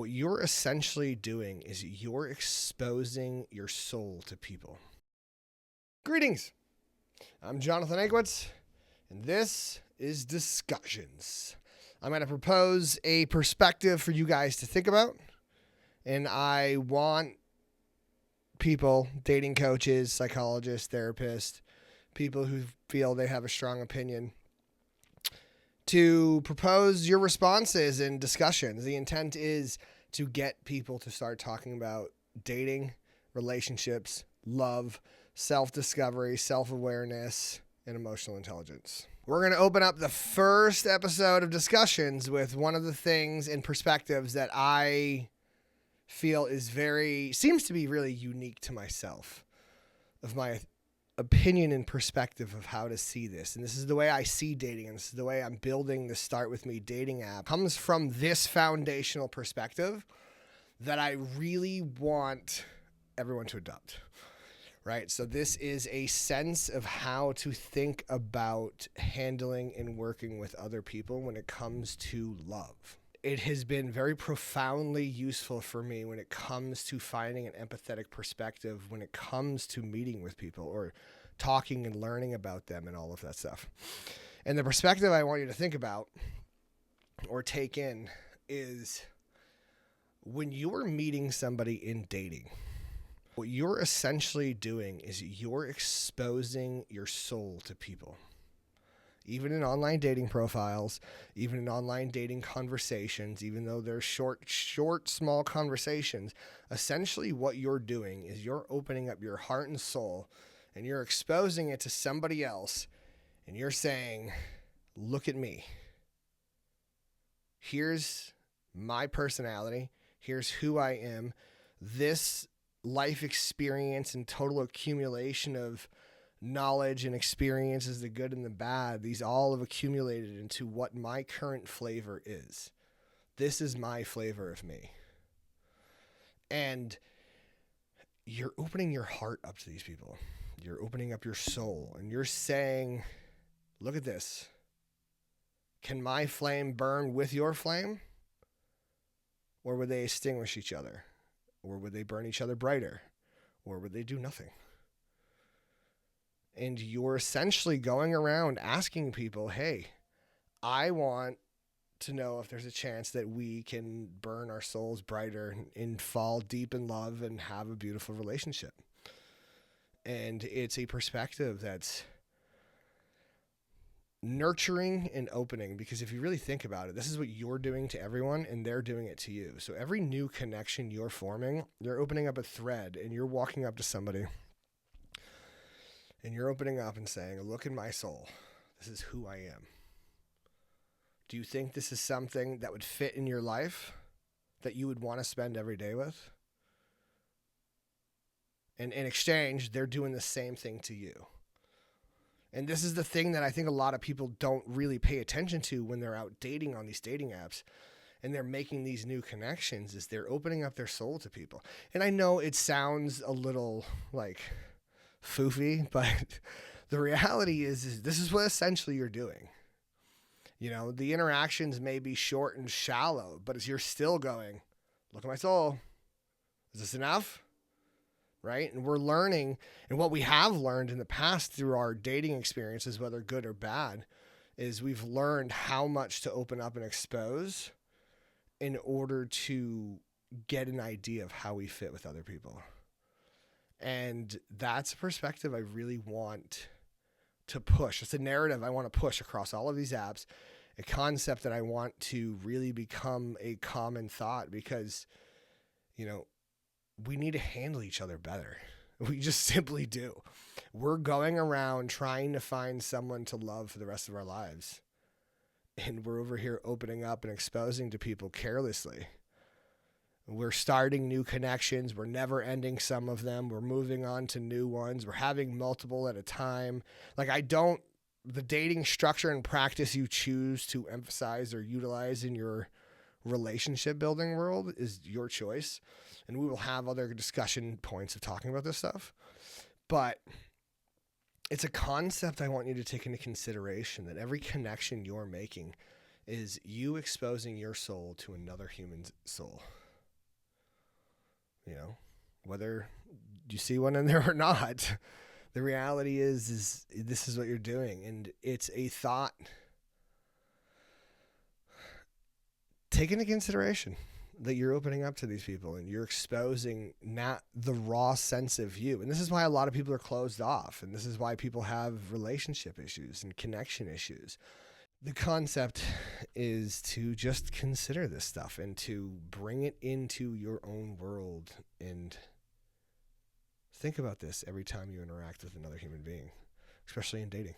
What you're essentially doing is you're exposing your soul to people. Greetings. I'm Jonathan Egwitz, and this is Discussions. I'm going to propose a perspective for you guys to think about, and I want people, dating coaches, psychologists, therapists, people who feel they have a strong opinion, to propose your responses and discussions. The intent is to get people to start talking about dating, relationships, love, self-discovery, self-awareness, and emotional intelligence. We're going to open up the first episode of Discussions with one of the things and perspectives that I feel seems to be really unique to myself, of my opinion and perspective of how to see this. And this is the way I see dating, and this is the way I'm building the Start With Me dating app. Comes from this foundational perspective that I really want everyone to adopt, right? So this is a sense of how to think about handling and working with other people when it comes to love. It has been very profoundly useful for me when it comes to finding an empathetic perspective, when it comes to meeting with people or talking and learning about them and all of that stuff. And the perspective I want you to think about or take in is when you're meeting somebody in dating, what you're essentially doing is you're exposing your soul to people. Even in online dating profiles, even in online dating conversations, even though they're short, small conversations, essentially what you're doing is you're opening up your heart and soul and you're exposing it to somebody else, and you're saying, look at me. Here's my personality. Here's who I am. This life experience and total accumulation of knowledge and experiences, the good and the bad, these all have accumulated into what my current flavor is. This is my flavor of me. And you're opening your heart up to these people. You're opening up your soul, and you're saying, look at this. Can my flame burn with your flame? Or would they extinguish each other? Or would they burn each other brighter? Or would they do nothing? And you're essentially going around asking people, hey, I want to know if there's a chance that we can burn our souls brighter and fall deep in love and have a beautiful relationship. And it's a perspective that's nurturing and opening, because if you really think about it, this is what you're doing to everyone and they're doing it to you. So every new connection you're forming, you're opening up a thread, and you're walking up to somebody and you're opening up and saying, look in my soul. This is who I am. Do you think this is something that would fit in your life, that you would want to spend every day with? And in exchange, they're doing the same thing to you. And this is the thing that I think a lot of people don't really pay attention to when they're out dating on these dating apps and they're making these new connections, is they're opening up their soul to people. And I know it sounds a little like foofy, but the reality is this is what essentially you're doing. You know, the interactions may be short and shallow, but as you're still going, look at my soul. Is this enough? Right? And we're learning, and what we have learned in the past through our dating experiences, whether good or bad, is we've learned how much to open up and expose in order to get an idea of how we fit with other people. And that's a perspective I really want to push. It's a narrative I want to push across all of these apps, a concept that I want to really become a common thought, because, you know, we need to handle each other better. We just simply do. We're going around trying to find someone to love for the rest of our lives. And we're over here opening up and exposing to people carelessly. We're starting new connections. We're never ending some of them. We're moving on to new ones. We're having multiple at a time. The dating structure and practice you choose to emphasize or utilize in your relationship building world is your choice. And we will have other discussion points of talking about this stuff. But it's a concept I want you to take into consideration, that every connection you're making is you exposing your soul to another human's soul. whether you see one in there or not. The reality is this is what you're doing, and it's a thought. Take into consideration that you're opening up to these people and you're exposing not the raw sense of you. And this is why a lot of people are closed off. And this is why people have relationship issues and connection issues. The concept is to just consider this stuff and to bring it into your own world and think about this every time you interact with another human being, especially in dating.